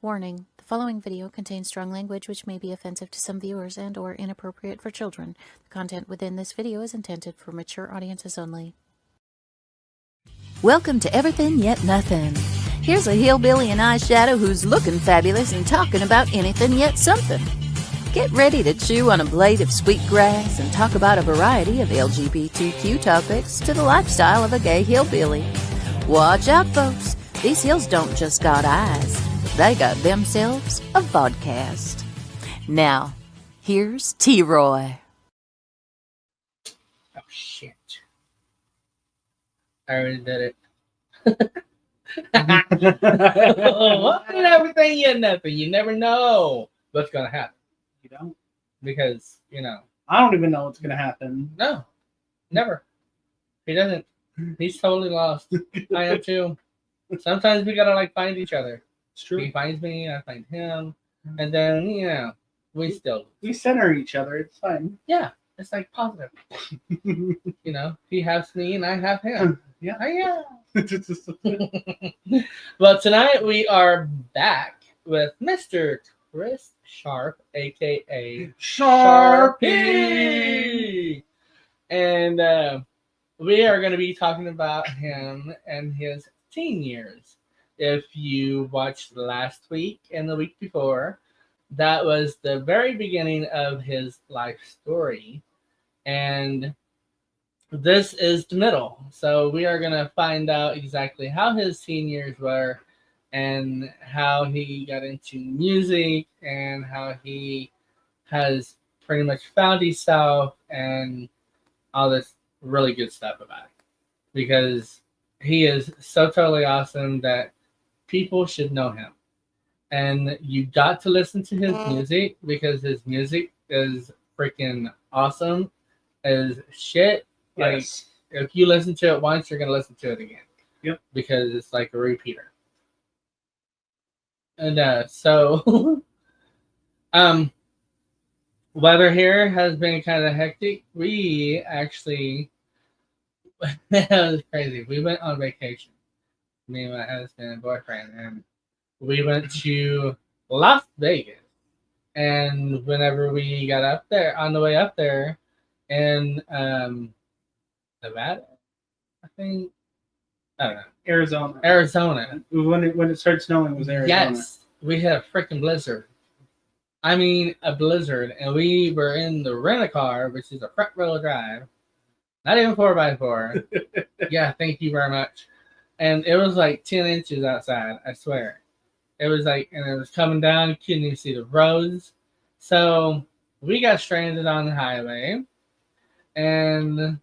Warning, the following video contains strong language which may be offensive to some viewers and or inappropriate for children. The content within this video is intended for mature audiences only. Welcome to Everythin Yet Nothin. Here's a hillbilly in eyeshadow who's looking fabulous and talking about anything yet something. Get ready to chew on a blade of sweet grass and talk about a variety of LGBTQ topics to the lifestyle of a gay hillbilly. Watch out, folks. These hills don't just got eyes. They got themselves a vodcast. Now, here's T-Roy. Oh, shit. I already did it. What did everything yet nothing? You never know what's going to happen. You don't? Because, I don't even know what's going to happen. No. Never. He doesn't. He's totally lost. I am too. Sometimes we got to, find each other. It's true. He finds me, I find him. And then, we still. We center each other. It's fine. Yeah. It's positive. He has me and I have him. Yeah. Well, tonight we are back with Mr. Chris Sharpe, aka Sharpie. And we are going to be talking about him and his teen years. If you watched last week and the week before, that was the very beginning of his life story. And this is the middle. So we are going to find out exactly how his teen years were and how he got into music and how he has pretty much found himself and all this really good stuff about it. Because he is so totally awesome that people should know him. And you got to listen to his music because his music is freaking awesome as shit. Yes. If you listen to it once, you're going to listen to it again. Yep. Because it's like a repeater. And so, weather here has been kind of hectic. We actually, it was crazy. We went on vacation. Me and my husband and boyfriend, and we went to Las Vegas. And whenever we got up there, on the way up there, in Nevada, I think, I don't know, Arizona. When it started snowing, was Arizona. Yes, we had a freaking blizzard. I mean, a blizzard, and we were in the rent-a-car, which is a front-wheel drive, not even 4x4. Yeah, thank you very much. And it was 10 inches outside, I swear. It was and it was coming down, you couldn't even see the roads. So we got stranded on the highway. And,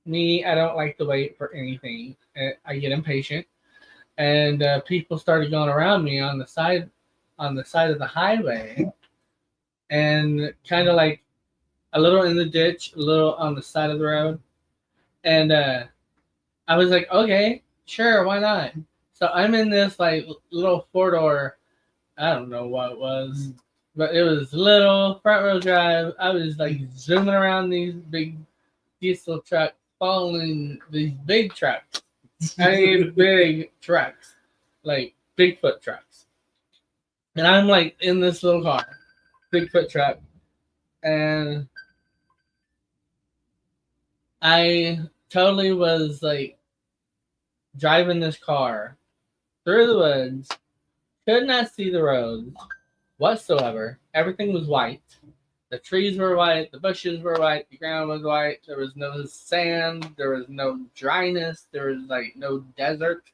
me, I don't like to wait for anything. I get impatient. And people started going around me on the side of the highway. And kind of a little in the ditch, a little on the side of the road. And I was like, okay, sure, why not? So I'm in this little 4-door, I don't know what it was, but it was little front wheel drive. I was zooming around these big diesel trucks, following these big trucks. I mean, big trucks, Bigfoot trucks. And I'm in this little car, Bigfoot truck, and I totally was driving this car through the woods, could not see the roads whatsoever. Everything was white. The trees were white, the bushes were white, the ground was white. There was no sand, there was no dryness, there was no desert.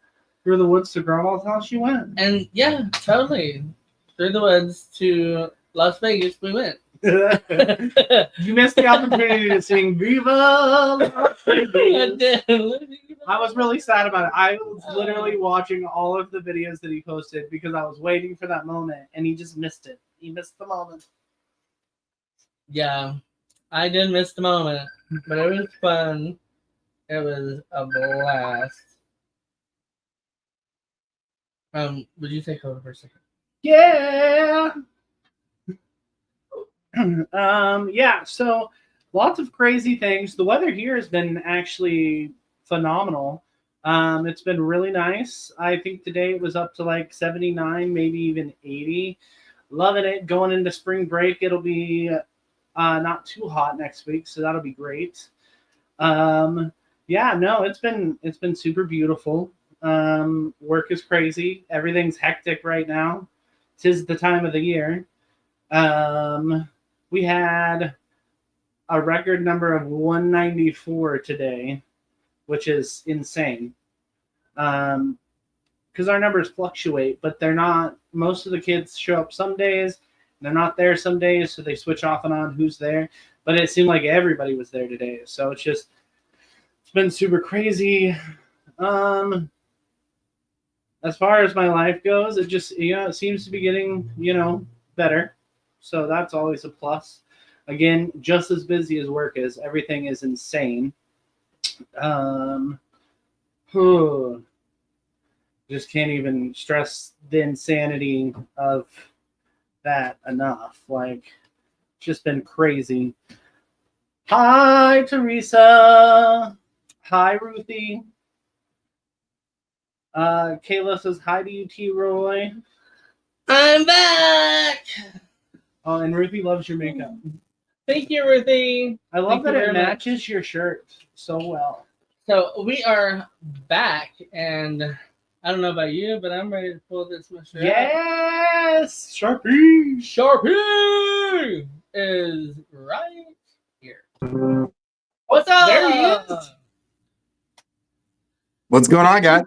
Through the woods to Grandma's house you went. And yeah, totally. Through the woods to Las Vegas we went. You missed the opportunity to sing Viva Las Vegas. I was really sad about it. I was literally watching all of the videos that he posted because I was waiting for that moment, and he just missed it. He missed the moment. Yeah, I did miss the moment, but it was fun. It was a blast. Would you take over for a second? Yeah. Yeah, so lots of crazy things. The weather here has been actually phenomenal. It's been really nice. I think today it was up to like 79, maybe even 80. Loving it. Going into spring break, it'll be not too hot next week, so that'll be great. Yeah, no, it's been super beautiful. Work is crazy. Everything's hectic right now. 'Tis the time of the year. We had a record number of 194 today, which is insane. Because our numbers fluctuate, but they're not. Most of the kids show up some days, they're not there some days, so they switch off and on who's there. But it seemed like everybody was there today, so it's been super crazy. As far as my life goes, it just it seems to be getting better, so that's always a plus. Again, just as busy as work is, everything is insane. Just can't even stress the insanity of that enough. Like, it's just been crazy. Hi, Teresa. Hi, Ruthie. Kayla says hi to you, T. Roy. I'm back. Oh, and Ruthie loves your makeup. Thank you, Ruthie. I love Thank that you it very matches much. your shirt so well. So we are back, and I don't know about you, but I'm ready to pull this much out. Yes, Sharpie. Sharpie is right here. What's up? There he is. What's going on, guys?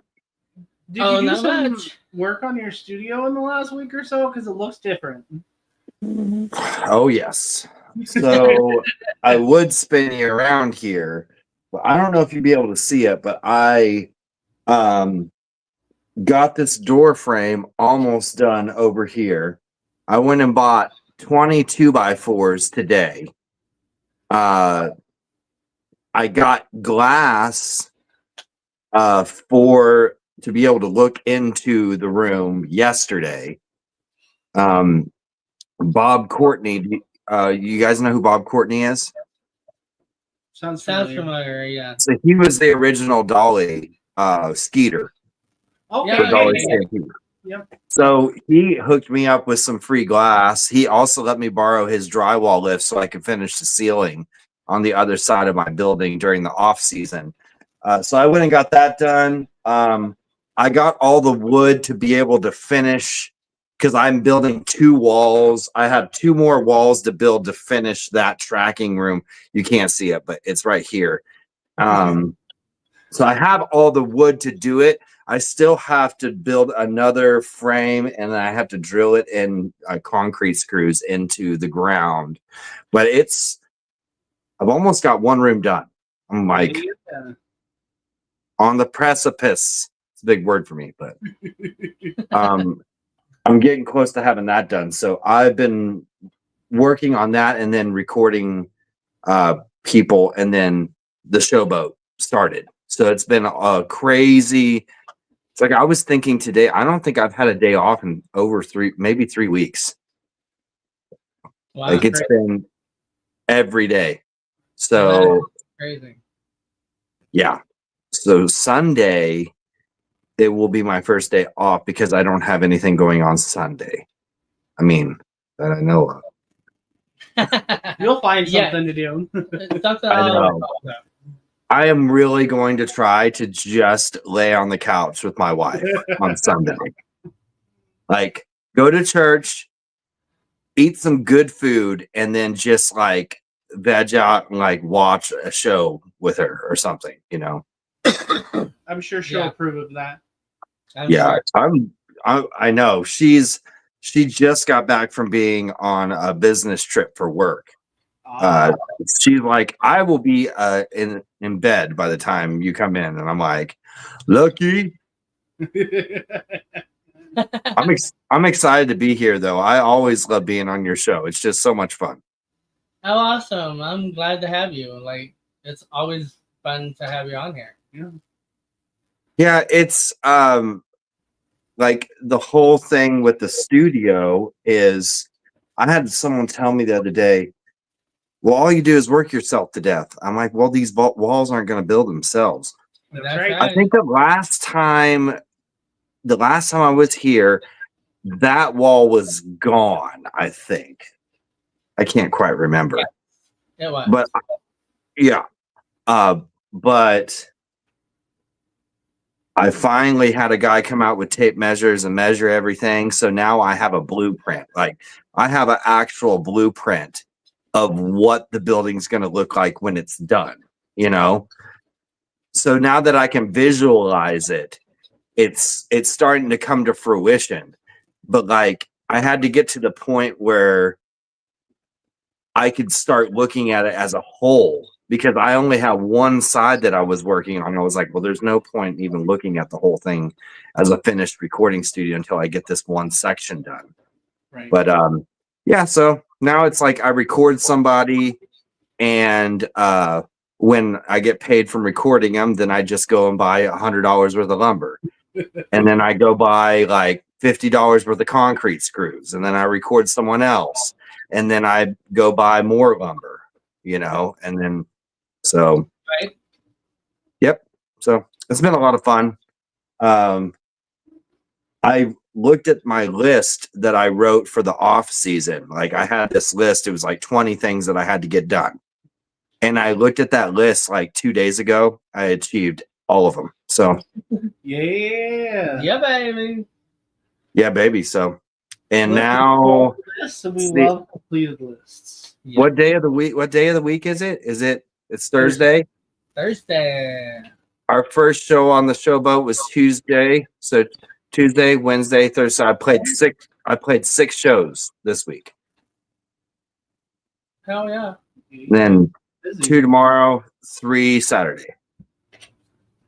Did you do not some much. work on your studio in the last week or so? Because it looks different. Oh, yes. So I would spin you around here. But I don't know if you'd be able to see it, but I got this door frame almost done over here. I went and bought 22 by 4s today. I got glass to be able to look into the room yesterday. Bob Courtney, you guys know who Bob Courtney is? Sounds familiar, yeah. So he was the original Dolly Skeeter. Okay. Yeah, Dolly yeah. Stampede. Yep. So he hooked me up with some free glass. He also let me borrow his drywall lift so I could finish the ceiling on the other side of my building during the off season. So I went and got that done. I got all the wood to be able to finish because I'm building 2 walls. I have 2 more walls to build to finish that tracking room. You can't see it, but it's right here. So I have all the wood to do it. I still have to build another frame, and I have to drill it in concrete screws into the ground. But I've almost got one room done. I'm like on the precipice. It's a big word for me, but I'm getting close to having that done. So I've been working on that and then recording people, and then the Showboat started. So it's been a crazy. It's like I was thinking today, I don't think I've had a day off in over 3 weeks. Wow, Like it's crazy. been every day. So Crazy. yeah. So Sunday, it will be my first day off because I don't have anything going on Sunday. I mean, that I know of. You'll find something to do. I know. I am really going to try to just lay on the couch with my wife on Sunday. Like, go to church, eat some good food, and then just like veg out and like watch a show with her or something, I'm sure she'll approve of that. Yeah, I know. She just got back from being on a business trip for work. She's like, I will be in bed by the time you come in, and I'm like, lucky. I'm excited to be here, though. I always love being on your show. It's just so much fun. Oh, awesome! I'm glad to have you. Like, it's always fun to have you on here. Yeah, it's like the whole thing with the studio is. I had someone tell me the other day, well, all you do is work yourself to death. I'm like, well, these walls aren't going to build themselves. That's right. I think the last time I was here, that wall was gone. I think I can't quite remember, It was. but yeah, but I finally had a guy come out with tape measures and measure everything. So now I have a blueprint. Like I have an actual blueprint of what the building's going to look like when it's done, you know? So now that I can visualize it, it's starting to come to fruition. But like I had to get to the point where I could start looking at it as a whole, because I only have one side that I was working on. I was like, well, there's no point even looking at the whole thing as a finished recording studio until I get this one section done. Right. But yeah, so now it's like I record somebody, and when I get paid from recording them, then I just go and buy $100 worth of lumber. And then I go buy like $50 worth of concrete screws, and then I record someone else, and then I go buy more lumber, you know, and then so Right. Yep. So it's been a lot of fun. I looked at my list that I wrote for the off season. Like I had this list, it was like 20 things that I had to get done. And I looked at that list like 2 days ago. I achieved all of them. So Yeah. Yeah, baby. yeah, baby. So and Look, now we love completed lists. Yeah. what day of the week is it? It's Thursday? Thursday. Our first show on the Showboat was Tuesday. So Tuesday, Wednesday, Thursday. I played six shows this week. Hell yeah. Then Busy. 2 tomorrow, 3 Saturday.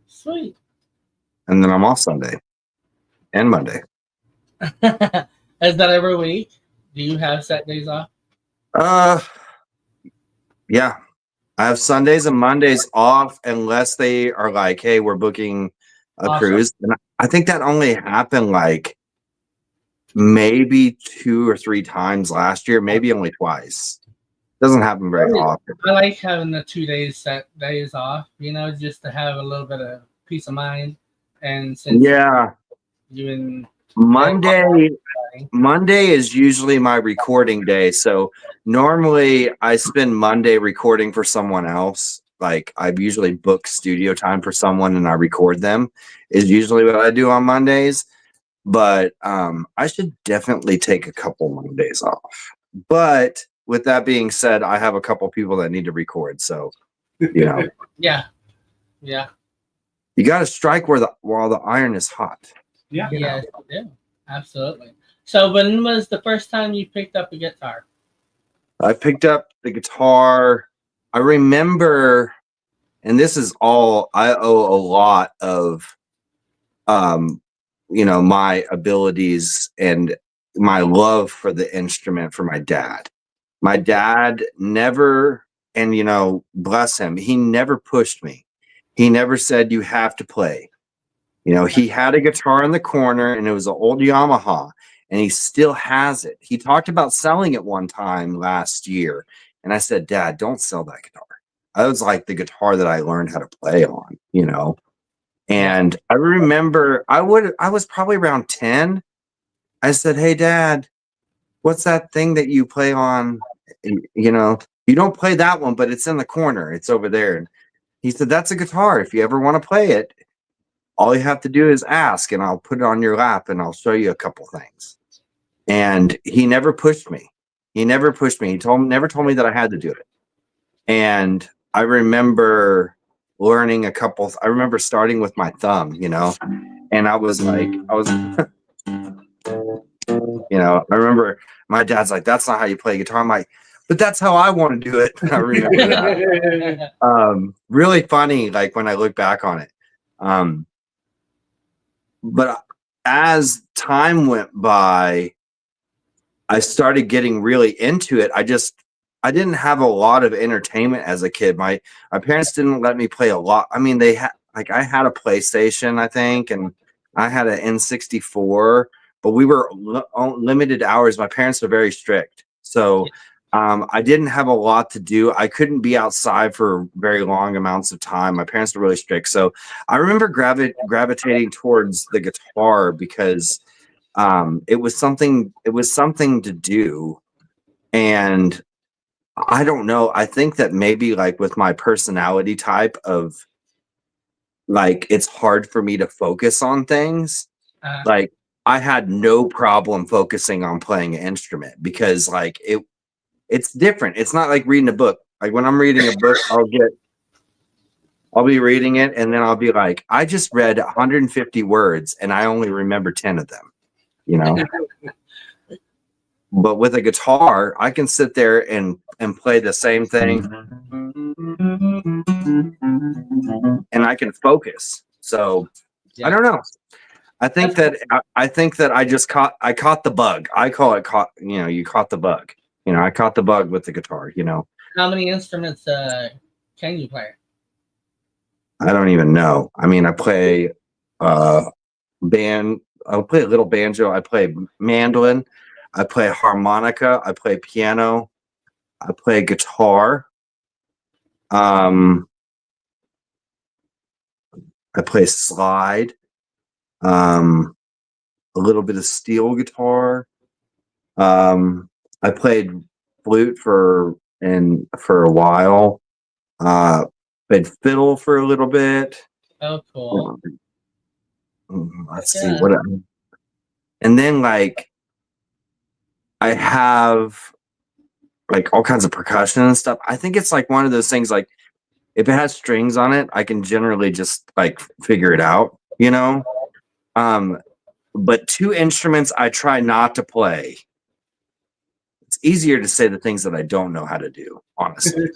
Sweet. And then I'm off Sunday and Monday. Is that every week? Do you have set days off? Yeah. I have Sundays and Mondays off unless they are like, hey, we're booking a Awesome. cruise. And I think that only happened like maybe 2 or 3 times last year, maybe only twice. Doesn't happen very often. I like having the 2 days set days off, you know, just to have a little bit of peace of mind. And since Yeah. you and Monday is usually my recording day. So normally I spend Monday recording for someone else. Like I usually book studio time for someone and I record them is usually what I do on Mondays. But I should definitely take a couple Mondays off. But with that being said, I have a couple people that need to record. So, you know, yeah. you got to strike while the iron is hot. Yeah. Yes, yeah, absolutely. So when was the first time you picked up a guitar? I picked up the guitar. I remember, and this is all I owe a lot of, you know, my abilities and my love for the instrument for my dad. My dad never, and you know, bless him, he never pushed me. He never said you have to play. You know, he had a guitar in the corner and it was an old Yamaha and he still has it. He talked about selling it one time last year. And I said, Dad, don't sell that guitar. That was like the guitar that I learned how to play on, you know? And I remember I was probably around 10. I said, hey, Dad, what's that thing that you play on? And, you know, you don't play that one, but it's in the corner. It's over there. And he said, that's a guitar. If you ever want to play it, all you have to do is ask and I'll put it on your lap and I'll show you a couple things. And he never pushed me. He never pushed me. He never told me that I had to do it. And I remember learning I remember starting with my thumb, you know, and I was, you know, I remember my dad's like, that's not how you play guitar. I'm like, but that's how I want to do it. I remember that. Really funny, like when I look back on it. But as time went by, I started getting really into it. I didn't have a lot of entertainment as a kid. My parents didn't let me play a lot. I mean, I had a PlayStation, I think, and I had an N64, but we were limited hours. My parents are very strict. So I didn't have a lot to do. I couldn't be outside for very long amounts of time. My parents were really strict. So I remember gravitating towards the guitar because it was something to do. And I don't know. I think that maybe like with my personality type of like, it's hard for me to focus on things. Like I had no problem focusing on playing an instrument because like it's different. It's not like reading a book. Like when I'm reading a book, I'll be reading it and then I'll be like, I just read 150 words and I only remember 10 of them, you know? But with a guitar, I can sit there and play the same thing and I can focus. So I don't know. I think that I just caught the bug. I call it you caught the bug. You know, I caught the bug with the guitar, you know. How many instruments can you play? I don't even know. I mean, I play I play a little banjo, I play mandolin, I play harmonica, I play piano, I play guitar. I play slide, a little bit of steel guitar. I played flute for a while. Played fiddle for a little bit. Oh, cool. Let's see what. And then like I have like all kinds of percussion and stuff. I think it's like one of those things like if it has strings on it, I can generally just like figure it out, you know? But two instruments I try not to play. It's easier to say the things that I don't know how to do, honestly.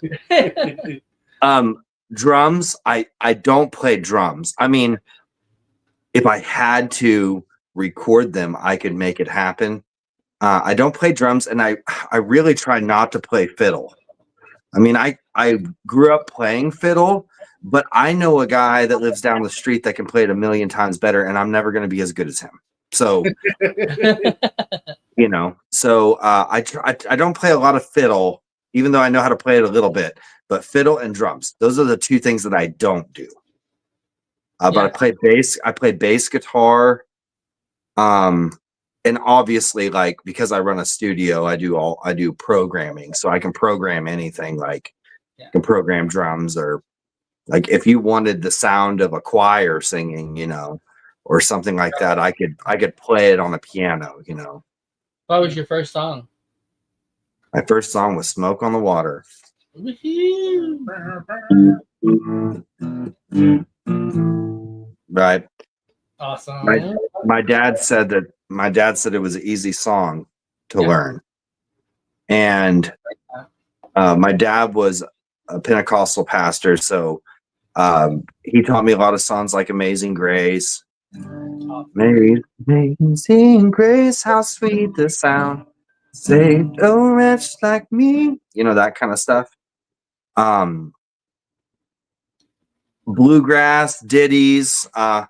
Drums, I don't play drums. I mean, if I had to record them, I could make it happen. I don't play drums, and I really try not to play fiddle. I mean, I grew up playing fiddle, but I know a guy that lives down the street that can play it a million times better, and I'm never going to be as good as him. So, you know, so I don't play a lot of fiddle, even though I know how to play it a little bit. But fiddle and drums, those are the two things that I don't do. But I play bass. I play bass guitar. And obviously, like because I run a studio, I do programming, so I can program anything. Like I can program drums, or like if you wanted the sound of a choir singing, you know, or something like that, I could play it on a piano, you know. What was your first song? My first song was "Smoke on the Water." Right. Awesome. My dad said it was an easy song to learn. And my dad was a Pentecostal pastor, so he taught me a lot of songs like Amazing Grace. Amazing Grace, how sweet the sound, saved a wretch like me. You know, that kind of stuff. Bluegrass, ditties, that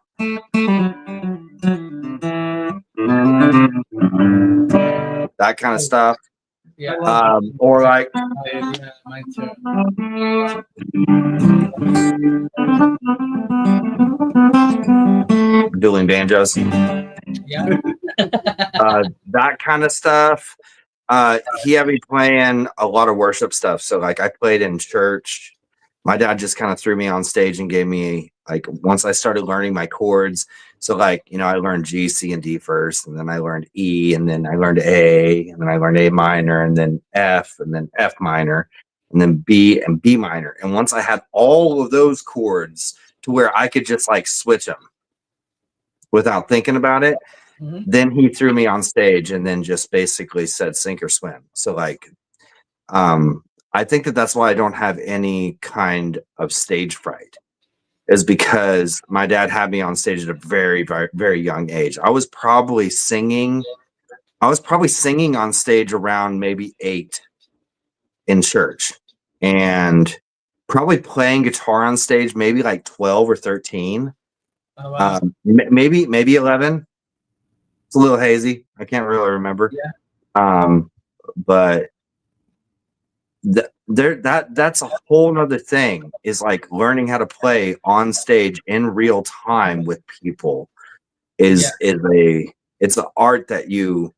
kind of stuff. Yeah. Or like Mine too. dueling banjos. Yeah. That kind of stuff. He had me playing a lot of worship stuff. So like I played in church. My dad just kind of threw me on stage and gave me like once I started learning my chords. So like, you know, I learned G, C, and D first, and then I learned E, and then I learned A, and then I learned A minor, and then F, and then F minor, and then B and B minor. And once I had all of those chords to where I could just like switch them without thinking about it, then he threw me on stage and then just basically said sink or swim. So like, I think that's why I don't have any kind of stage fright, is because my dad had me on stage at a very, very, very young age. I was probably singing on stage around maybe 8 in church, and probably playing guitar on stage maybe like 12 or 13. Oh, wow. Maybe 11. It's a little hazy. I can't really remember. Yeah. But that's a whole nother thing, is like learning how to play on stage in real time with people is it's an art that you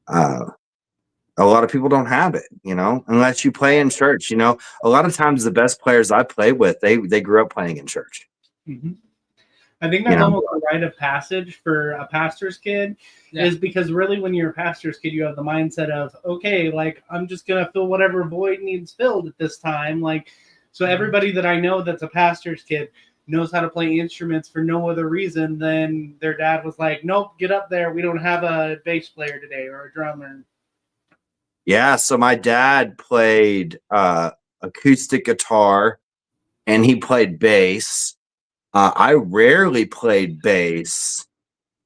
a lot of people don't have it, unless you play in church. A lot of times the best players I play with, they grew up playing in church. Mm-hmm. I think that's almost a rite of passage for a pastor's kid, is because really when you're a pastor's kid, you have the mindset of, okay, like I'm just going to fill whatever void needs filled at this time. Like, so everybody that I know that's a pastor's kid knows how to play instruments for no other reason than their dad was like, nope, get up there. We don't have a bass player today or a drummer. Yeah. So my dad played acoustic guitar and he played bass. I rarely played bass,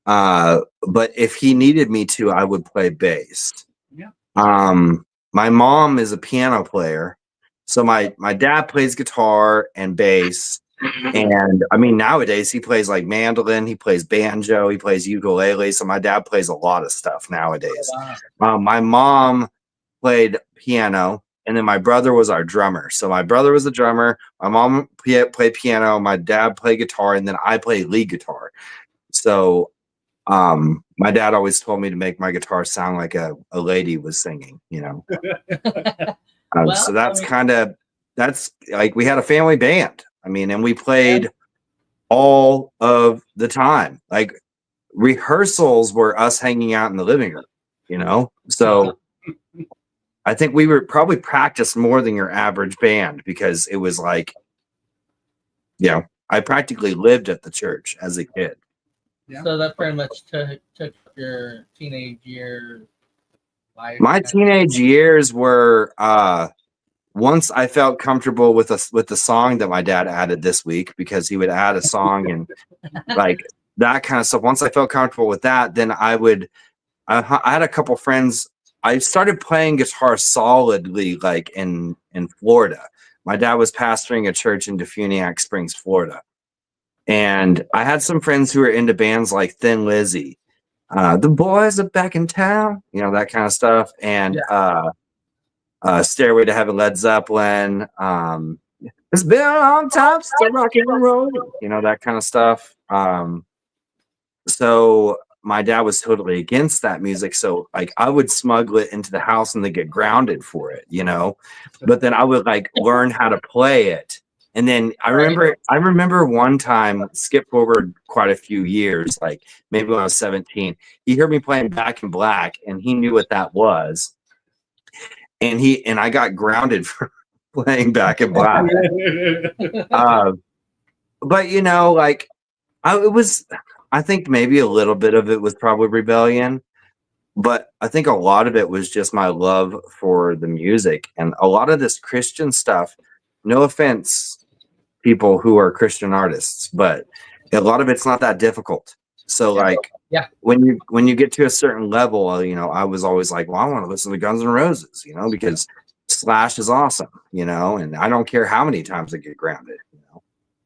but if he needed me to, I would play bass. Yeah. My mom is a piano player, so my dad plays guitar and bass, and I mean nowadays he plays like mandolin, he plays banjo, he plays ukulele. So my dad plays a lot of stuff nowadays. Wow. My mom played piano. And then my brother was our drummer. So my brother was the drummer. My mom played piano. My dad played guitar. And then I played lead guitar. So my dad always told me to make my guitar sound like a lady was singing, Well, so that's like, we had a family band. I mean, and we played all of the time. Like rehearsals were us hanging out in the living room, So I think we were probably practiced more than your average band, because it was like, I practically lived at the church as a kid. Yeah. So that pretty much took your teenage year life. My teenage years were once I felt comfortable with the song that my dad added this week, because he would add a song and like that kind of stuff. Once I felt comfortable with that, then I had a couple friends. I started playing guitar solidly like in Florida. My dad was pastoring a church in Defuniak Springs, Florida. And I had some friends who were into bands like Thin Lizzy, The Boys Are Back in Town, that kind of stuff. And Stairway to Heaven, Led Zeppelin. It's been a long time since I rock and roll, that kind of stuff. So my dad was totally against that music. So like I would smuggle it into the house and then get grounded for it, but then I would like learn how to play it. And then I remember one time, skip forward quite a few years, like maybe when I was 17, he heard me playing Back in Black and he knew what that was. And I got grounded for playing Back in Black. But like I think maybe a little bit of it was probably rebellion, but I think a lot of it was just my love for the music and a lot of this Christian stuff. No offense, people who are Christian artists, but a lot of it's not that difficult. So like, when you get to a certain level, I was always like, well, I want to listen to Guns N' Roses, because Slash is awesome, and I don't care how many times I get grounded,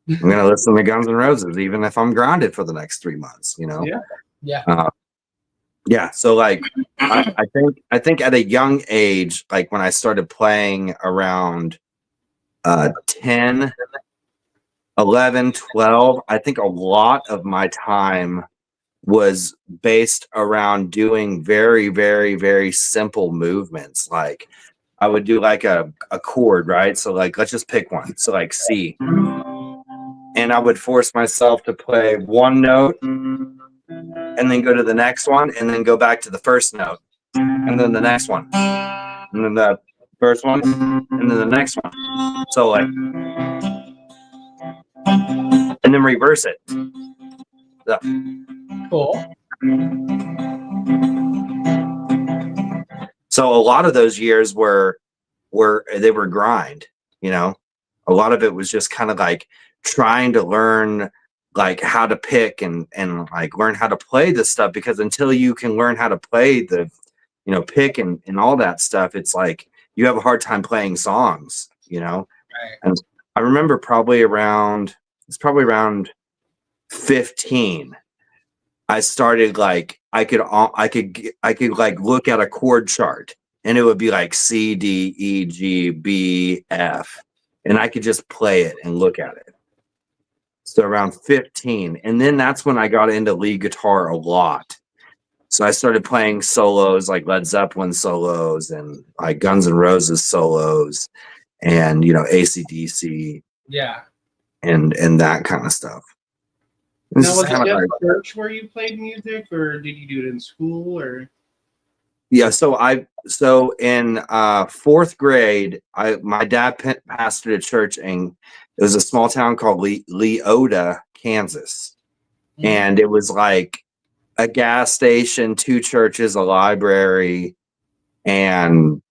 I'm going to listen to Guns N' Roses, even if I'm grounded for the next 3 months, So like, I think at a young age, like when I started playing around 10, 11, 12, I think a lot of my time was based around doing very, very, very simple movements. Like I would do like a chord, right? So like, let's just pick one. So like C. And I would force myself to play one note and then go to the next one and then go back to the first note and then the next one and then the first one and then the next one. So like, and then reverse it. So. Cool. So a lot of those years were grind, a lot of it was just kind of like trying to learn like how to pick and like learn how to play this stuff, because until you can learn how to play the, pick and all that stuff, it's like you have a hard time playing songs, Right. And I remember probably around 15, I started like, I could like look at a chord chart and it would be like C, D, E, G, B, F, and I could just play it and look at it. So around 15, and then that's when I got into lead guitar a lot. So I started playing solos, like Led Zeppelin solos and like Guns N' Roses solos, and AC/DC, Yeah. and that kind of stuff. This Now, is was it kind of just like, church where you played music, or did you do it in school, or? yeah. So in fourth grade, my dad pastored a church, and it was a small town called Leota, Kansas, and it was like a gas station, 2 churches, a library, and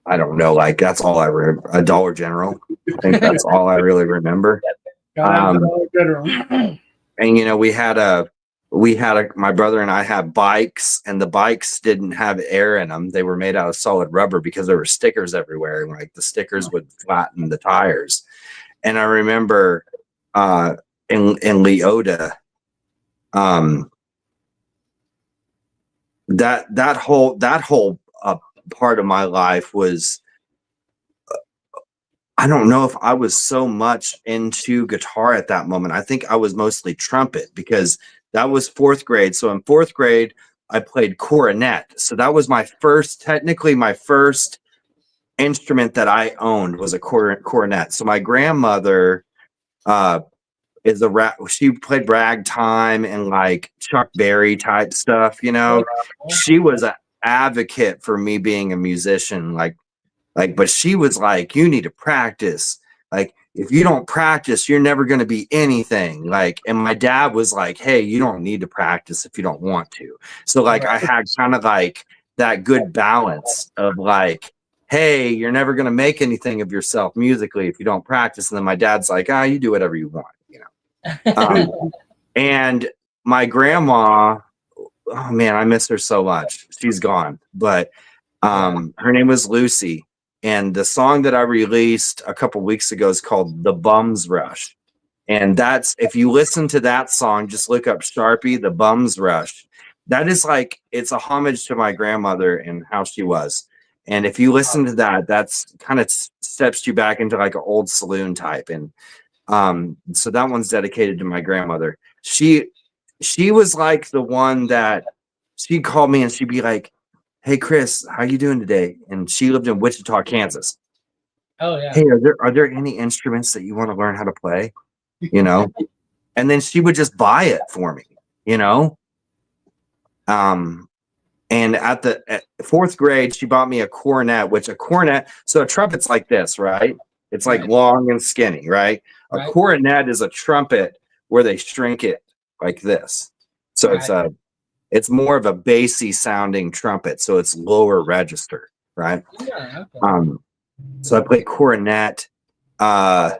I don't know, like that's all I remember. A Dollar General. I think that's all I really remember. And my brother and I had bikes, and the bikes didn't have air in them. They were made out of solid rubber because there were stickers everywhere, and like the stickers would flatten the tires. And I remember in Leota, that whole part of my life was, I don't know if I was so much into guitar at that moment. I think I was mostly trumpet, because that was fourth grade. So in fourth grade, I played cornet. So that was technically my first instrument that I owned was a cornet. So my grandmother she played ragtime and like Chuck Berry type stuff, She was an advocate for me being a musician, but she was like, you need to practice. Like, if you don't practice, you're never going to be anything. Like, and my dad was like, hey, you don't need to practice if you don't want to. So like, I had kind of like that good balance of like, hey, you're never going to make anything of yourself musically if you don't practice. And then my dad's like, you do whatever you want, and my grandma, oh man, I miss her so much. She's gone, but her name was Lucy. And the song that I released a couple weeks ago is called The Bums Rush. And that's, if you listen to that song, just look up Sharpie, The Bums Rush. That is like, it's a homage to my grandmother and how she was. And if you listen to that, that's kind of steps you back into like an old saloon type. And so that one's dedicated to my grandmother. She was like the one that she'd call me and she'd be like, hey Chris, how you doing today? And she lived in Wichita, Kansas. Oh yeah. Hey, are there any instruments that you want to learn how to play? And then she would just buy it for me, and at fourth grade, she bought me a cornet, so a trumpet's like this, right? It's like long and skinny, right? A cornet is a trumpet where they shrink it like this. So it's more of a bassy sounding trumpet. So it's lower register, right? Yeah, okay. So I played cornet. I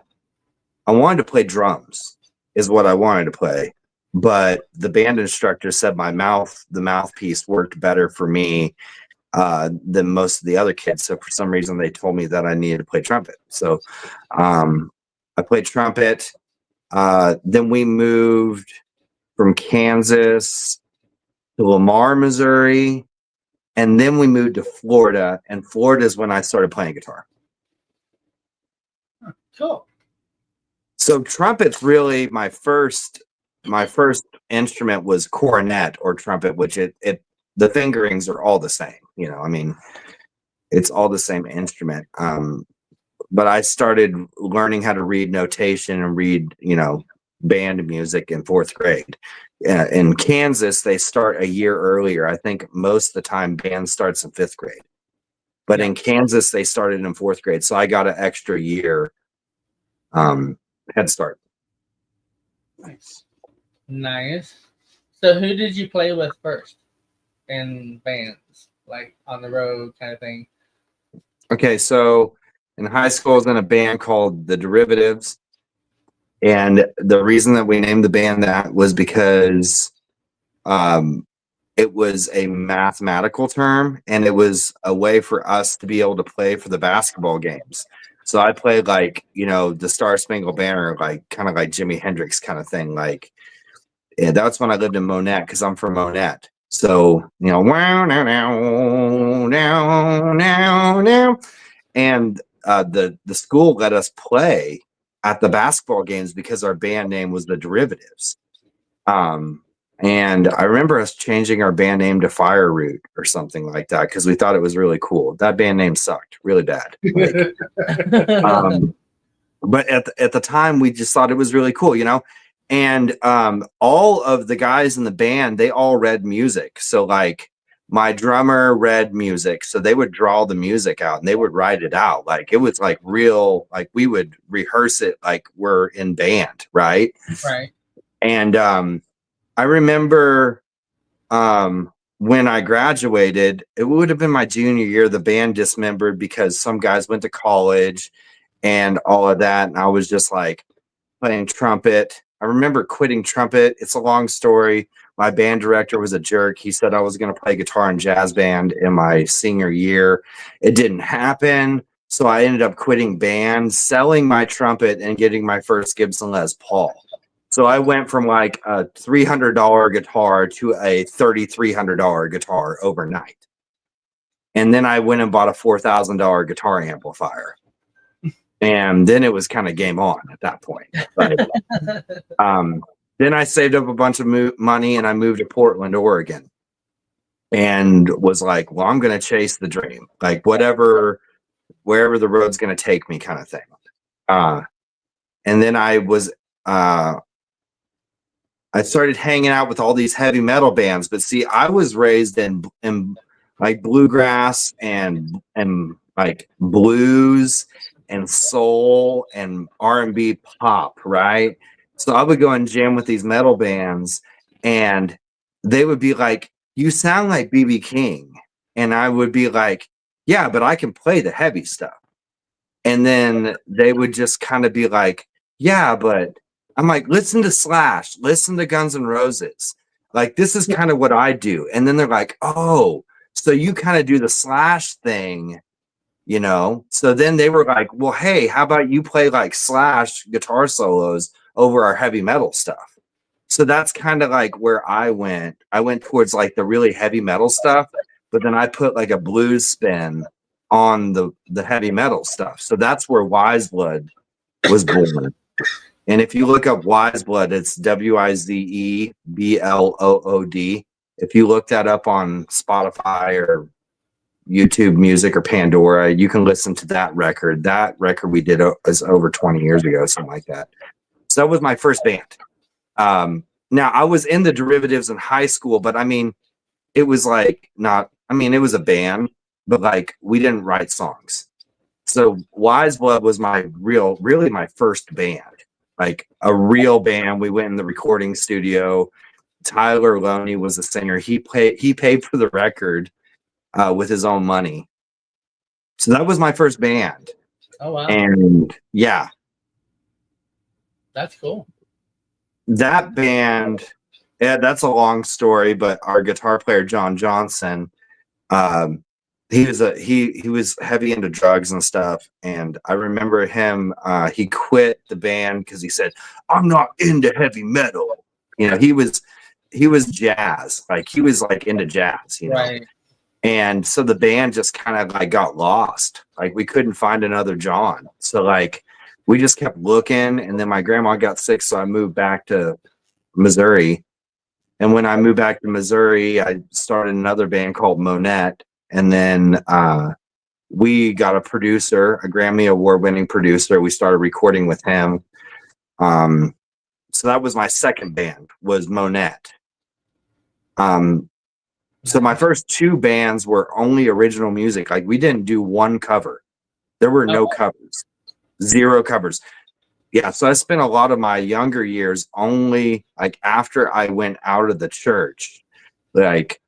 wanted to play drums is what I wanted to play. But the band instructor said the mouthpiece worked better for me than most of the other kids. So for some reason, they told me that I needed to play trumpet. So I played trumpet. Then we moved from Kansas to Lamar, Missouri. And then we moved to Florida. And Florida is when I started playing guitar. Cool. So trumpet's really my first instrument was cornet or trumpet, which the fingerings are all the same, it's all the same instrument. But I started learning how to read notation and read, band music in fourth grade. In Kansas, they start a year earlier. I think most of the time band starts in fifth grade, but in Kansas, they started in fourth grade. So I got an extra year head start. Nice. So who did you play with first in bands, like on the road kind of thing? Okay, so in high school, I was in a band called The Derivatives. And the reason that we named the band that was because it was a mathematical term, and it was a way for us to be able to play for the basketball games. So I played like, the Star Spangled Banner, like kind of like Jimi Hendrix kind of thing. Like, that's when I lived in Monett, because I'm from Monett. So, wow, now, now, now, now, now. And the school let us play at the basketball games because our band name was the Derivatives. And I remember us changing our band name to Fire Root or something like that because we thought it was really cool. That band name sucked really bad. Like, but at the time, we just thought it was really cool, And all of the guys in the band, they all read music. So like my drummer read music, so they would draw the music out and they would write it out. Like it was like real, like we would rehearse it like we're in band, right? Right. And I remember when I graduated, it would have been my junior year, the band dismembered because some guys went to college and all of that. And I was just like playing trumpet. I remember quitting trumpet. It's a long story. My band director was a jerk. He said I was going to play guitar in jazz band in my senior year. It didn't happen. So I ended up quitting band, selling my trumpet, and getting my first Gibson Les Paul. So I went from like a $300 guitar to a $3,300 guitar overnight. And then I went and bought a $4,000 guitar amplifier. And then it was kind of game on at that point. But, then I saved up a bunch of money and I moved to Portland, Oregon, and was like, well, I'm going to chase the dream, like wherever the road's going to take me kind of thing. And then I started hanging out with all these heavy metal bands, but see, I was raised in like bluegrass and like blues and soul and R&B pop, right? So I would go and jam with these metal bands and they would be like, you sound like B.B. King. And I would be like, yeah, but I can play the heavy stuff. And then they would just kind of be like, yeah, but I'm like, listen to Slash, listen to Guns N' Roses. Like, this is kind of what I do. And then they're like, oh, so you kind of do the Slash thing, So then they were like, well, hey, how about you play like Slash guitar solos over our heavy metal stuff? So that's kind of like where I went. I went towards like the really heavy metal stuff, but then I put like a blues spin on the heavy metal stuff. So that's where Wizeblood was born. And if you look up Wizeblood, it's Wizeblood. If you look that up on Spotify or YouTube Music or Pandora, you can listen to that record. That record we did was over 20 years ago, something like that. So that was my first band. Now I was in the Derivatives in high school, but I mean, it was like it was a band, but like we didn't write songs. So Wizeblood was really my first band, like a real band. We went in the recording studio. Tyler Loney was the singer. He paid for the record with his own money. So that was my first band. Oh wow! And yeah, that's cool. That band, that's a long story, but our guitar player John Johnson, he was heavy into drugs and stuff, and I remember him. He quit the band because he said, "I'm not into heavy metal." He was jazz, like he was like into jazz, Right. And so the band just kind of like got lost. Like we couldn't find another John. So like we just kept looking, and then my grandma got sick, so I moved back to Missouri. And when I moved back to Missouri, I started another band called Monett. And then we got a producer, a Grammy award-winning producer. We started recording with him. So that was my second band, was Monett. So my first two bands were only original music. Like we didn't do one cover. There were no covers, 0 covers. Yeah, so I spent a lot of my younger years only like after I went out of the church, like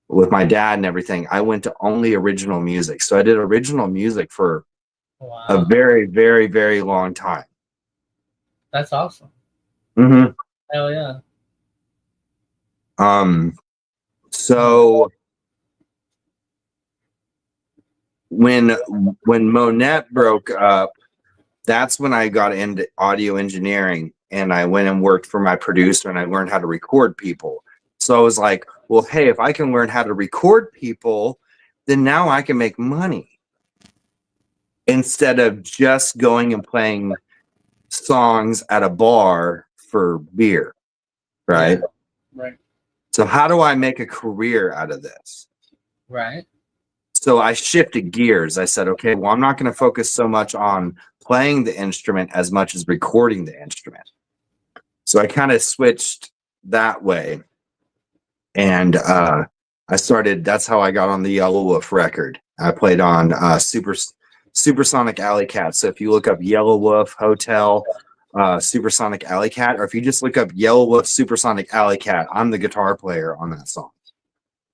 with my dad and everything, I went to only original music. So I did original music for a very, very, very long time. That's awesome. Mm-hmm. Hell yeah. So when Monett broke up, that's when I got into audio engineering, and I went and worked for my producer, and I learned how to record people. So I was like, well, hey, if I can learn how to record people, then now I can make money instead of just going and playing songs at a bar for beer, right? Right. So how do I make a career out of this? Right. So I shifted gears. I said, okay, well, I'm not going to focus so much on playing the instrument as much as recording the instrument. So I kind of switched that way. And I started, that's how I got on the Yelawolf record. I played on Supersonic Alley Cat. So if you look up Yelawolf Hotel, Supersonic Alley Cat, or if you just look up Yelawolf Supersonic Alley Cat, I'm the guitar player on that song.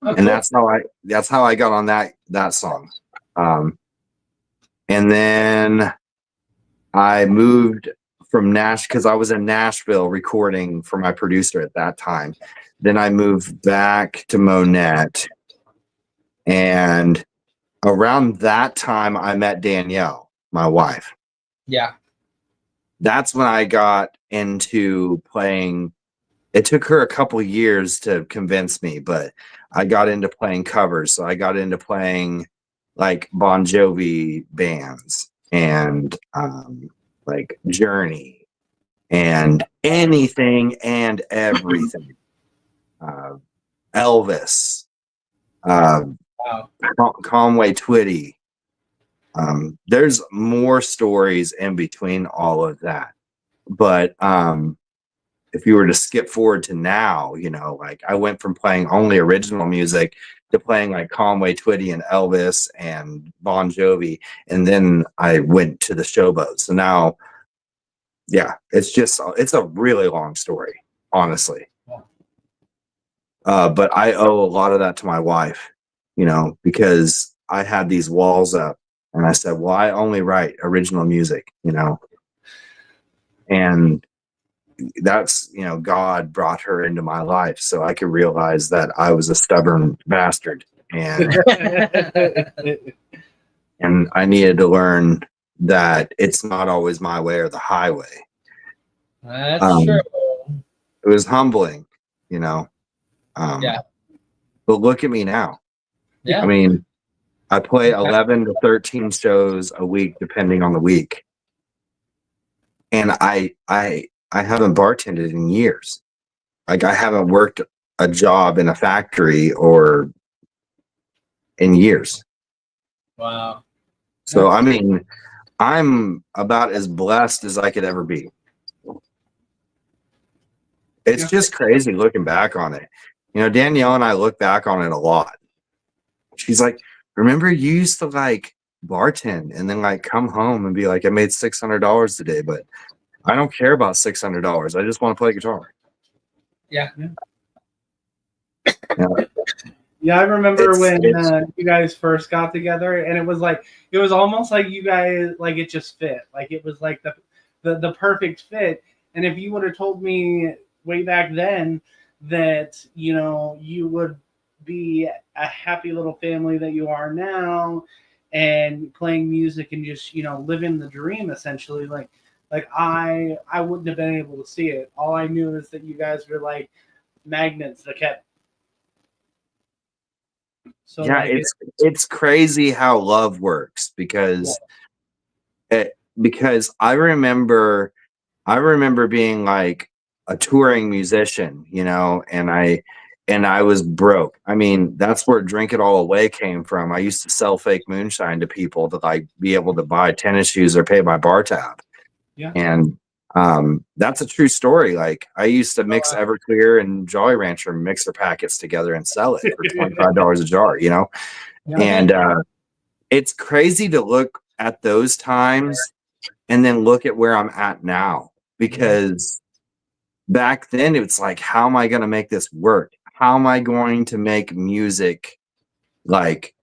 Oh, And that's how I got on that song. And then I moved from because I was in Nashville recording for my producer at that time. Then I moved back to Monett, and around that time I met Danielle, my wife. Yeah. That's when I got into playing. It took her a couple years to convince me, but I got into playing covers. So I got into playing like Bon Jovi bands and like Journey and anything and everything. Elvis, Wow. Conway Twitty. There's more stories in between all of that. But if you were to skip forward to now, you know, like I went from playing only original music to playing like Conway Twitty and Elvis and Bon Jovi. And then I went to the Showboat. So now, yeah, it's a really long story, honestly. But I owe a lot of that to my wife, you know, because I had these walls up and I said, well, I only write original music, you know, and that's, you know, God brought her into my life so I could realize that I was a stubborn bastard and and I needed to learn that it's not always my way or the highway. That's true. It was humbling, you know. Yeah. But look at me now. Yeah. I mean, I play 11 to 13 shows a week depending on the week. And I haven't bartended in years. Like I haven't worked a job in a factory or in years. Wow. So I mean, I'm about as blessed as I could ever be. It's just crazy looking back on it. You know, Danielle and I look back on it a lot. She's like, remember you used to like bartend and then like come home and be like, I made $600 today, but I don't care about $600. I just want to play guitar. Yeah. Yeah, I remember when you guys first got together, and it was almost like you guys, like it just fit. Like it was like the perfect fit. And if you would have told me way back then that, you know, you would be a happy little family that you are now and playing music and just, you know, living the dream essentially, like I wouldn't have been able to see it. All I knew is that you guys were like magnets that kept. So yeah, like it's crazy how love works because I remember being like a touring musician, you know, and I was broke. I mean, that's where Drink It All Away came from. I used to sell fake moonshine to people to like be able to buy tennis shoes or pay my bar tab. Yeah. And that's a true story. Like I used to mix Everclear and Jolly Rancher mixer packets together and sell it for $25 a jar, you know? Yeah. And it's crazy to look at those times and then look at where I'm at now, because back then it's like, how am I going to make this work? How am I going to make music like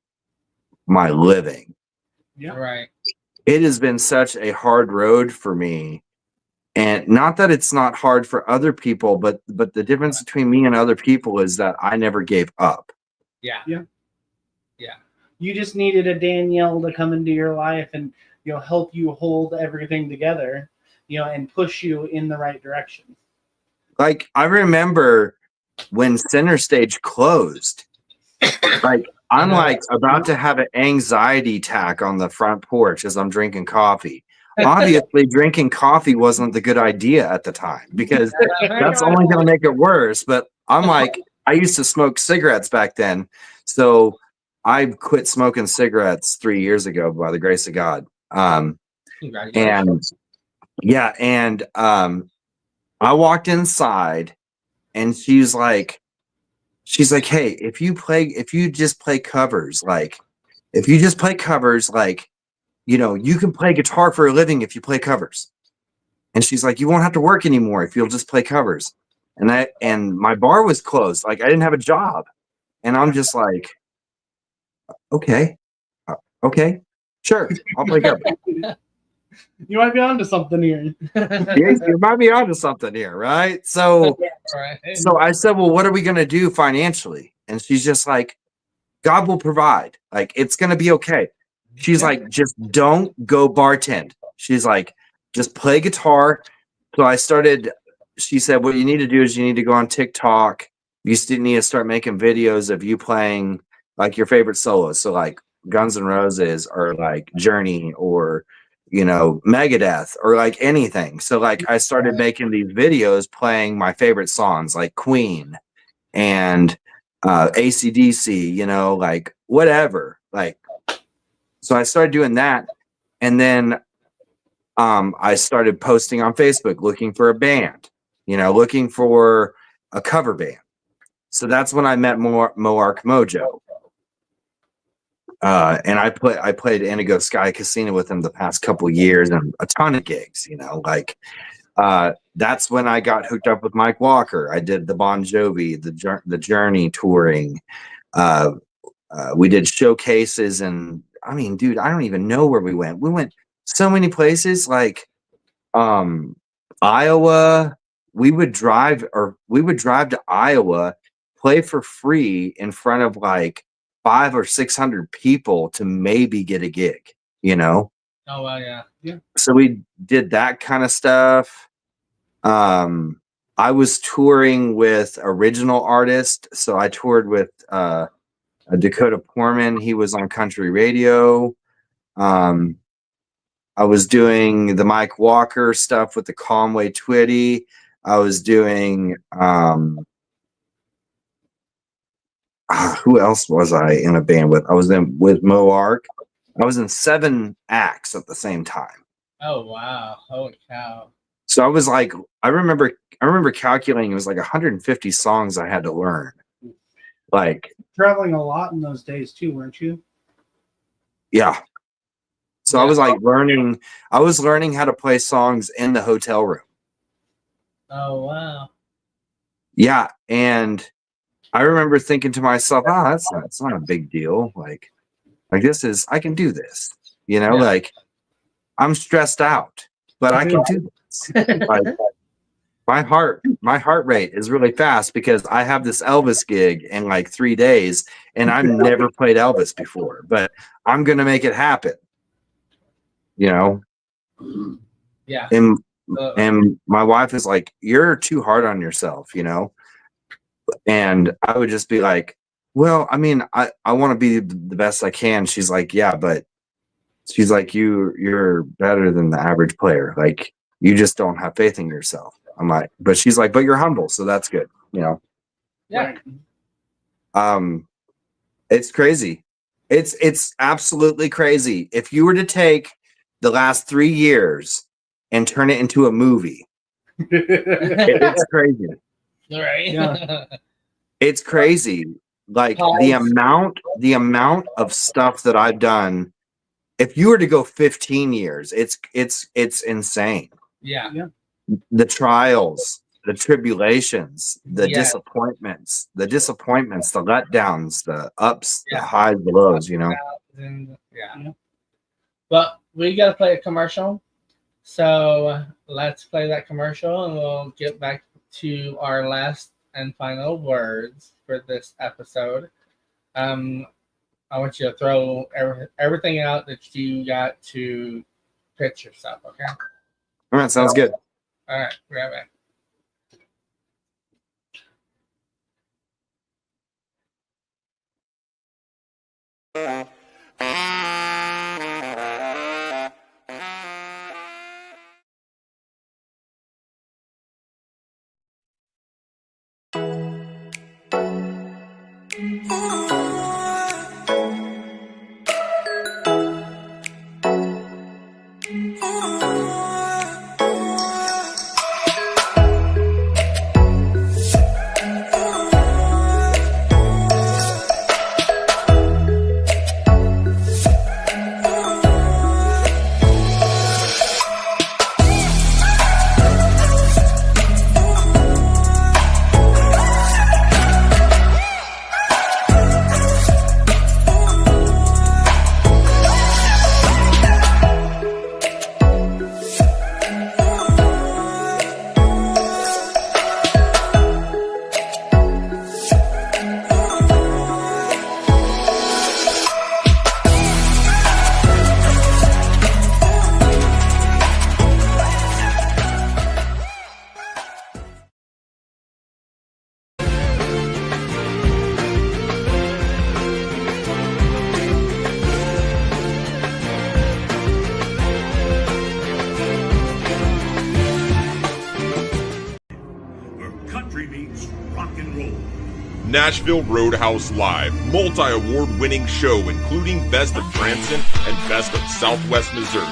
my living? Yeah. Right. It has been such a hard road for me. And not that it's not hard for other people, but the difference between me and other people is that I never gave up. Yeah. Yeah. Yeah. You just needed a Danielle to come into your life and, you know, help you hold everything together, you know, and push you in the right direction. Like I remember when Center Stage closed, like I'm like about to have an anxiety attack on the front porch as I'm drinking coffee. Obviously, drinking coffee wasn't the good idea at the time because that's only going to make it worse. But I'm like, I used to smoke cigarettes back then. So I quit smoking cigarettes 3 years ago by the grace of God. And yeah, and I walked inside and she's like, hey, if you just play covers, like, you know, you can play guitar for a living if you play covers. And she's like, you won't have to work anymore if you'll just play covers. And my bar was closed. Like I didn't have a job. And I'm just like, okay, sure, I'll play covers. You might be onto something here. You might be onto something here, right? So I said, well, what are we going to do financially? And she's just like, God will provide. Like, it's going to be okay. She's like, just don't go bartend. She's like, just play guitar. So I started, she said, what you need to do is you need to go on TikTok. You still need to start making videos of you playing like your favorite solos. So like Guns N' Roses or like Journey or, you know, Megadeth or like anything. So like I started making these videos playing my favorite songs like Queen and AC/DC, you know, like whatever. Like, so I started doing that. And then I started posting on Facebook looking for a band, you know, looking for a cover band. So that's when I met Moark Mojo. And I played Indigo Sky Casino with him the past couple years and a ton of gigs, you know, like that's when I got hooked up with Mike Walker. I did the Bon Jovi, the Journey touring. We did showcases and I mean, dude, I don't even know where we went. We went so many places like Iowa. We would drive to Iowa, play for free in front of like 500 or 600 people to maybe get a gig, you know? Oh, well, yeah. So we did that kind of stuff. I was touring with original artists. So I toured with Dakota Poorman. He was on country radio. I was doing the Mike Walker stuff with the Conway Twitty. I was doing who else was I in a band with? I was with Moark. I was in 7 acts at the same time. Oh wow! Holy cow! So I was like, I remember calculating it was like 150 songs I had to learn. Like Traveling a lot in those days too, weren't you? Yeah. So I was like learning how to play songs in the hotel room. Oh wow! Yeah, and I remember thinking to myself, "Oh, that's not a big deal. Like this is I can do this." You know, like I'm stressed out, but I can do this. Like my heart rate is really fast because I have this Elvis gig in like 3 days, and I've never played Elvis before, but I'm gonna make it happen. You know? Yeah. And my wife is like, "You're too hard on yourself," you know? And I would just be like, well, I mean, I want to be the best I can. She's like, yeah, but she's like, you're better than the average player. Like, you just don't have faith in yourself. I'm like, but she's like, but you're humble, so that's good, you know? Yeah. It's crazy. It's absolutely crazy. If you were to take the last 3 years and turn it into a movie, it's crazy. Right. Yeah. It's crazy. Like the amount of stuff that I've done. If you were to go 15 years, it's insane. Yeah. The trials, the tribulations, the disappointments, the letdowns, the ups, the highs, the lows, you know. Yeah. But we gotta play a commercial. So let's play that commercial and we'll get back to our last and final words for this episode. I want you to throw everything out that you got to pitch yourself, okay? All right, sounds good. All right, right back. Nashville Roadhouse Live, multi-award-winning show including Best of Branson and Best of Southwest Missouri.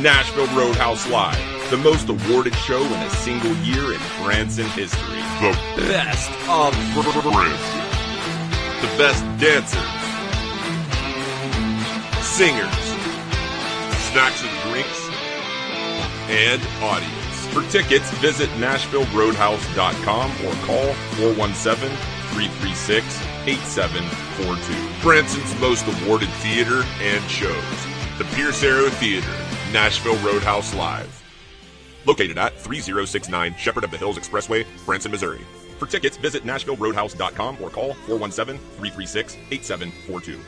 Nashville Roadhouse Live, the most awarded show in a single year in Branson history. The best of Branson. The best dancers, singers, snacks and drinks, and audience. For tickets, visit NashvilleRoadhouse.com or call 417-336-8742. Branson's most awarded theater and shows. The Pierce Arrow Theater, Nashville Roadhouse Live. Located at 3069 Shepherd of the Hills Expressway, Branson, Missouri. For tickets, visit NashvilleRoadhouse.com or call 417-336-8742.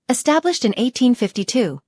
Established in 1852.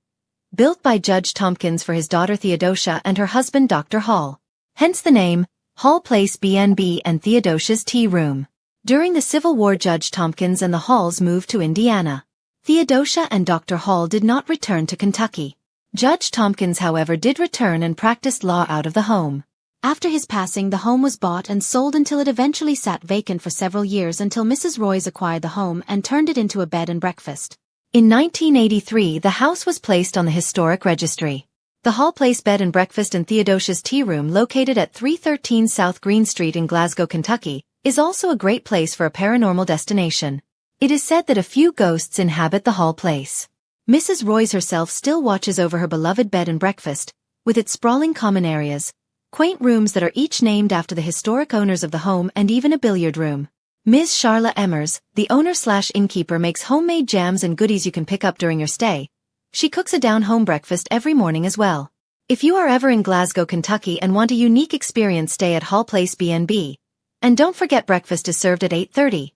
Built by Judge Tompkins for his daughter Theodosia and her husband Dr. Hall. Hence the name, Hall Place B&B and Theodosia's Tea Room. During the Civil War, Judge Tompkins and the Halls moved to Indiana. Theodosia and Dr. Hall did not return to Kentucky. Judge Tompkins, however, did return and practiced law out of the home. After his passing, the home was bought and sold until it eventually sat vacant for several years until Mrs. Royce acquired the home and turned it into a bed and breakfast. In 1983, the house was placed on the Historic Registry. The Hall Place Bed and Breakfast and Theodosia's Tea Room, located at 313 South Green Street in Glasgow, Kentucky, is also a great place for a paranormal destination. It is said that a few ghosts inhabit the Hall Place. Mrs. Royce herself still watches over her beloved bed and breakfast, with its sprawling common areas, quaint rooms that are each named after the historic owners of the home, and even a billiard room. Ms. Charla Emmers, the owner/innkeeper, makes homemade jams and goodies you can pick up during your stay. She cooks a down-home breakfast every morning as well. If you are ever in Glasgow, Kentucky and want a unique experience, stay at Hall Place B&B. And don't forget, breakfast is served at 8:30.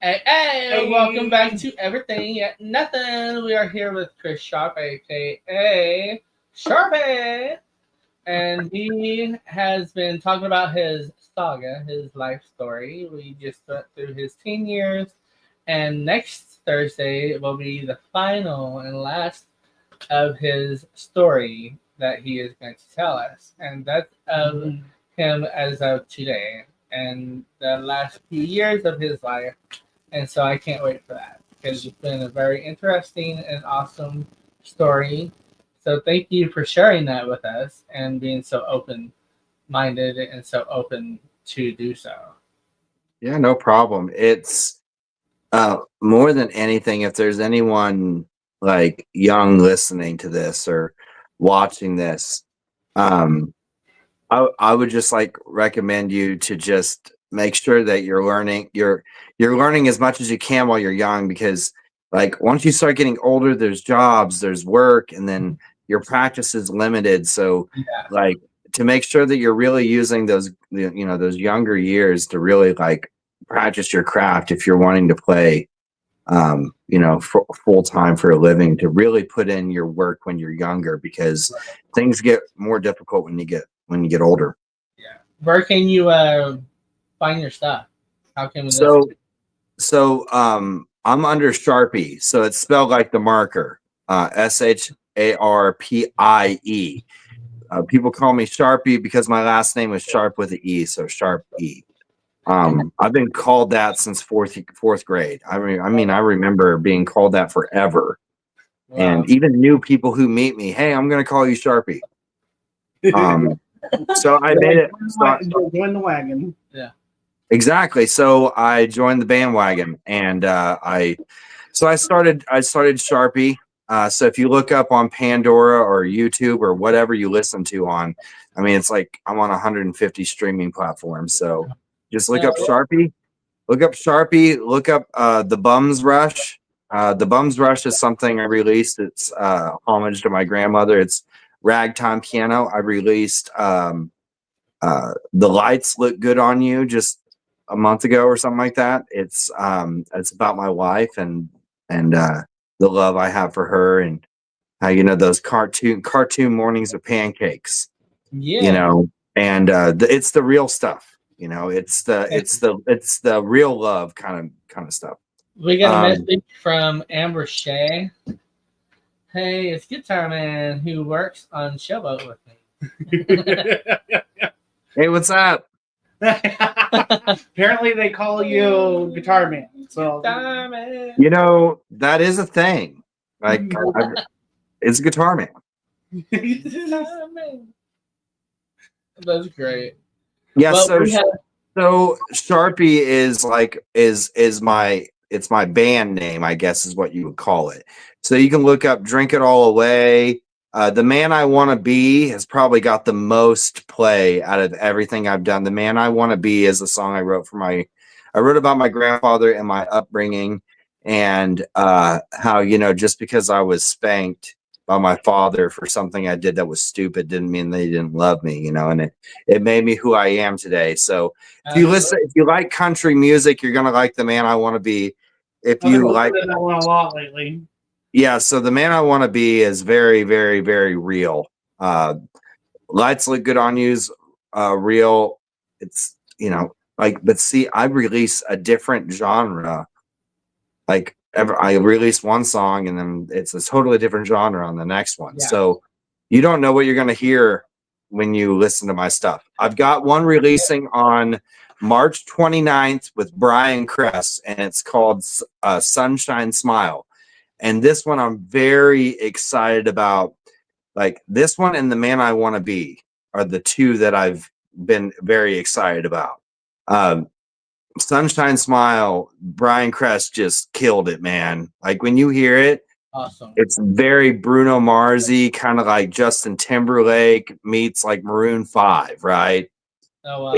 Hey, welcome back to Everything Yet Nothing. We are here with Chris Sharpe, a.k.a. Sharpie. And he has been talking about his saga, his life story. We just went through his teen years, and next Thursday will be the final and last of his story that he is going to tell us. And that's of him as of today and the last few years of his life. And so I can't wait for that, because it's been a very interesting and awesome story. So thank you for sharing that with us and being so open-minded and so open to do so. Yeah, no problem. It's more than anything, if there's anyone like young listening to this or watching this, I would just like recommend you to just make sure that you're learning as much as you can while you're young, because like once you start getting older, there's jobs, there's work, and then your practice is limited. So like to make sure that you're really using those, those younger years to really like practice your craft. If you're wanting to play, full time for a living, to really put in your work when you're younger, because things get more difficult when you get older. Yeah. Where can you find your stuff? How can we So I'm under Sharpie, so it's spelled like the marker, Sharpie. People call me Sharpie because my last name is Sharp with an E, so Sharp E. I've been called that since fourth grade. I remember being called that forever. Wow. And even new people who meet me, hey, I'm going to call you Sharpie. So I made it. Join the wagon. Yeah. Exactly. So I joined the bandwagon, and I started Sharpie. So if you look up on Pandora or YouTube or whatever you listen to on, I mean, it's like I'm on 150 streaming platforms. So just look up Sharpie. Look up Sharpie. Look up the Bums Rush. The Bums Rush is something I released. It's homage to my grandmother. It's ragtime piano. I released The Lights Look Good on You just a month ago or something like that. It's about my wife and the love I have for her, and how, you know, those cartoon mornings of pancakes. Yeah. You know, and it's the real stuff. You know, it's the real love kind of stuff. We got a message from Amber Shea. Hey, it's Guitar Man who works on Showboat with me. Hey, what's up? Apparently, they call you Guitar Man. So, Guitar Man. You know, that is a thing. Like, it's Guitar Man. Guitar Man. That's great. Yeah. Well, So Sharpie is like is my band name, I guess is what you would call it. So you can look up Drink It All Away. The Man I Want to Be has probably got the most play out of everything I've done. The Man I Want to Be is a song I wrote about my grandfather and my upbringing, and how, you know, just because I was spanked by my father for something I did that was stupid didn't mean they didn't love me, you know, and it made me who I am today. So if you like country music, you're gonna like The Man I Want to Be. If you like that one a lot lately. Yeah, so The Man I Want to Be is very, very, very real. Lights Look Good on You's real. It's, you know, like, but see, I release a different genre. Like, I release one song and then it's a totally different genre on the next one. Yeah. So you don't know what you're going to hear when you listen to my stuff. I've got one releasing on March 29th with Brian Kress, and it's called Sunshine Smile. And this one I'm very excited about. Like, this one and The Man I Want to Be are the two that I've been very excited about. Sunshine Smile, Brian Kress just killed it, man. Like, when you hear it, awesome. It's very Bruno Mars-y, kind of like Justin Timberlake meets like Maroon 5, right? Oh, wow.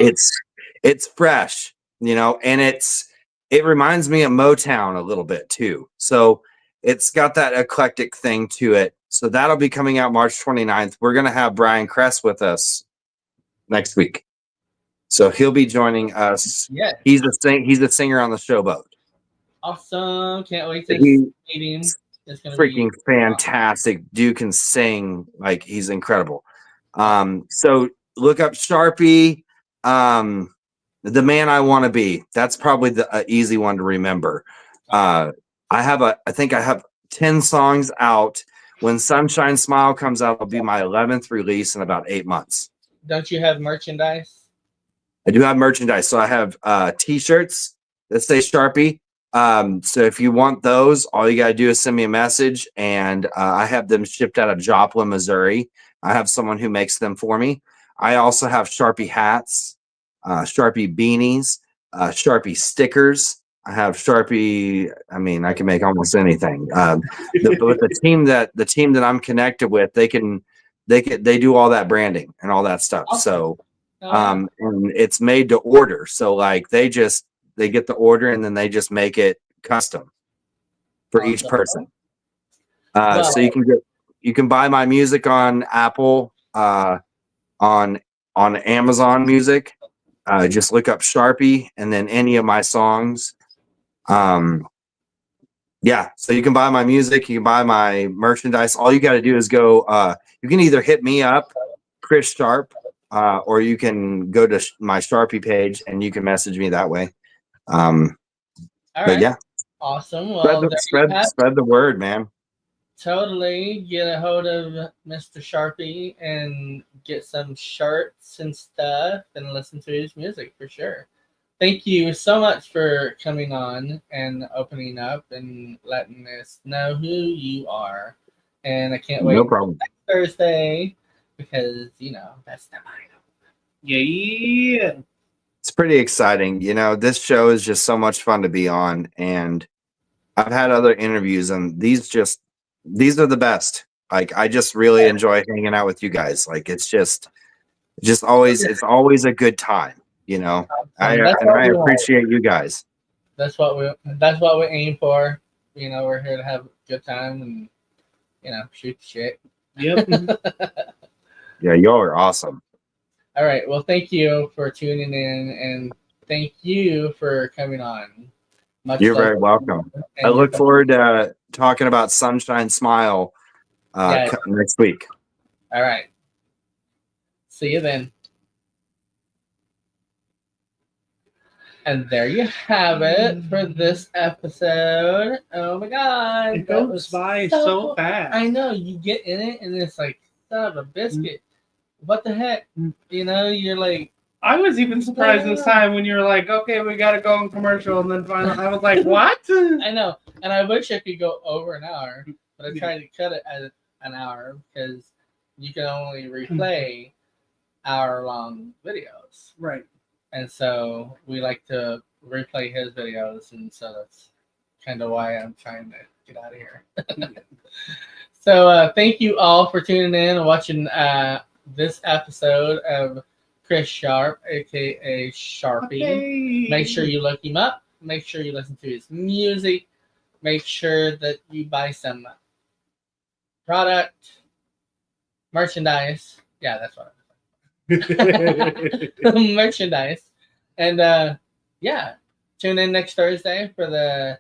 It's fresh, you know, and it reminds me of Motown a little bit too. So it's got that eclectic thing to it. So that'll be coming out March 29th. We're going to have Brian Kress with us next week. So he'll be joining us. Yeah. He's a singer on the Showboat. Awesome. Can't wait to meet him. It's gonna freaking be fantastic. Awesome. Dude can sing. Like, he's incredible. So look up Sharpie. The Man I Want to Be. That's probably the easy one to remember. I think I have 10 songs out. When Sunshine Smile comes out, it'll be my 11th release in about 8 months. Don't you have merchandise? I do have merchandise. So I have t-shirts that say Sharpie. So if you want those, all you got to do is send me a message, and I have them shipped out of Joplin, Missouri. I have someone who makes them for me. I also have Sharpie hats, Sharpie beanies, Sharpie stickers. I have Sharpie. I mean, I can make almost anything. The team that I'm connected with, they do all that branding and all that stuff. Awesome. So, and it's made to order. So like they get the order and then they just make it custom for each person. So you can buy my music on Apple, on Amazon Music. Just look up Sharpie and then any of my songs. Yeah, so you can buy my music, you can buy my merchandise. All you got to do is go. You can either hit me up, Chris Sharp, or you can go to my Sharpie page and you can message me that way. All But right. yeah, Awesome. Well, spread the word, man. Totally get a hold of Mr. Sharpie and get some shirts and stuff and listen to his music for sure. Thank you so much for coming on and opening up and letting us know who you are. And I can't wait No problem. next Thursday because, you know, that's the item. Yeah. It's pretty exciting. You know, this show is just so much fun to be on. And I've had other interviews and these are the best. Like, I just really enjoy hanging out with you guys. Like, it's always a good time, you know. I appreciate you guys. That's what we aim for. You know, we're here to have a good time and, you know, shoot the shit. Yep. Yeah, y'all are awesome. All right. Well, thank you for tuning in and thank you for coming on. You're very welcome. I look forward to talking about Sunshine Smile next week. All right. See you then. And there you have it for this episode. Oh my God. It goes by so fast. I know. You get in it and it's like, son of a biscuit. What the heck? You know, you're like, I was even surprised this time when you were like, okay, we got to go on commercial. And then finally, I was like, what? I know. And I wish I could go over an hour, but I tried to cut it at an hour because you can only replay hour-long videos. Right. And so we like to replay his videos. And so that's kind of why I'm trying to get out of here. So thank you all for tuning in and watching this episode of Chris Sharpe, aka Sharpie. Okay. Make sure you look him up. Make sure you listen to his music. Make sure that you buy some product, merchandise. Yeah, that's what I'm merchandise. And yeah, tune in next Thursday for the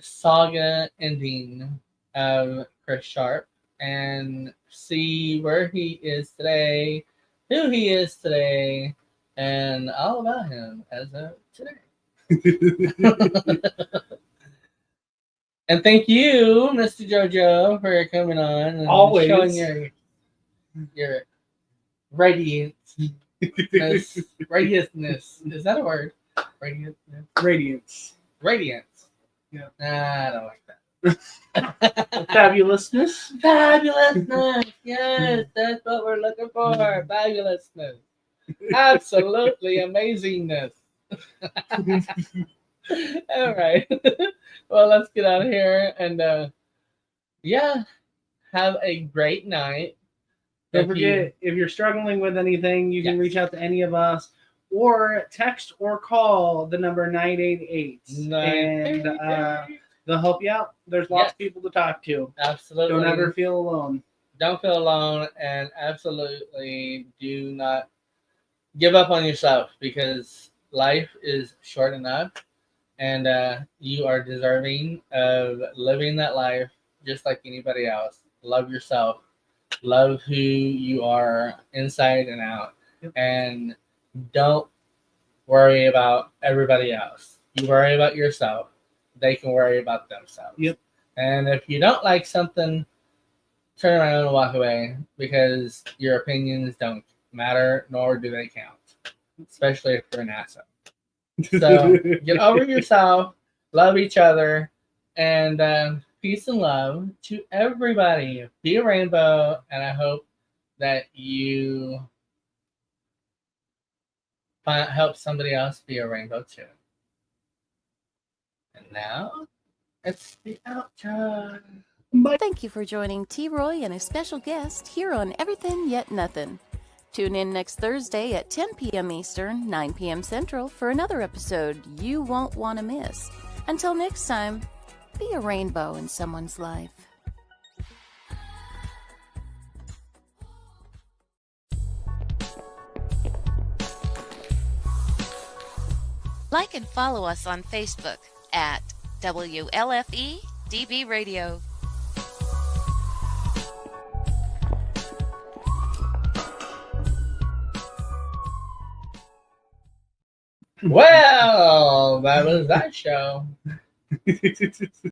Saga ending of Chris Sharpe and see where he is today, who he is today, and all about him as of today. And thank you, Mr. JoJo, for coming on and always showing your radiance. Radiantness. Is that a word? Radiance. Radiance. Yeah. Nah, I don't like that. Fabulousness. Fabulousness. Yes, that's what we're looking for. Fabulousness. Absolutely amazingness. All right. Well, let's get out of here and yeah, have a great night. Don't forget, if you're struggling with anything, you can reach out to any of us or text or call the number 988 and they'll help you out. There's lots of people to talk to. Absolutely. Don't ever feel alone. Don't feel alone, and absolutely do not give up on yourself because life is short enough, and you are deserving of living that life just like anybody else. Love yourself. Love who you are inside and out, and don't worry about everybody else. You worry about yourself. They can worry about themselves. Yep. And if you don't like something, turn around and walk away because your opinions don't matter, nor do they count, especially if you're an asshole. So get over yourself, love each other, and peace and love to everybody. Be a rainbow, and I hope that you help somebody else be a rainbow too. And now, it's the outro. Bye. Thank you for joining T. Roy and a special guest here on Everythin Yet Nothin. Tune in next Thursday at 10 p.m. Eastern, 9 p.m. Central for another episode you won't want to miss. Until next time, be a rainbow in someone's life. Like and follow us on Facebook at WLFE DB Radio. Well, that was that show.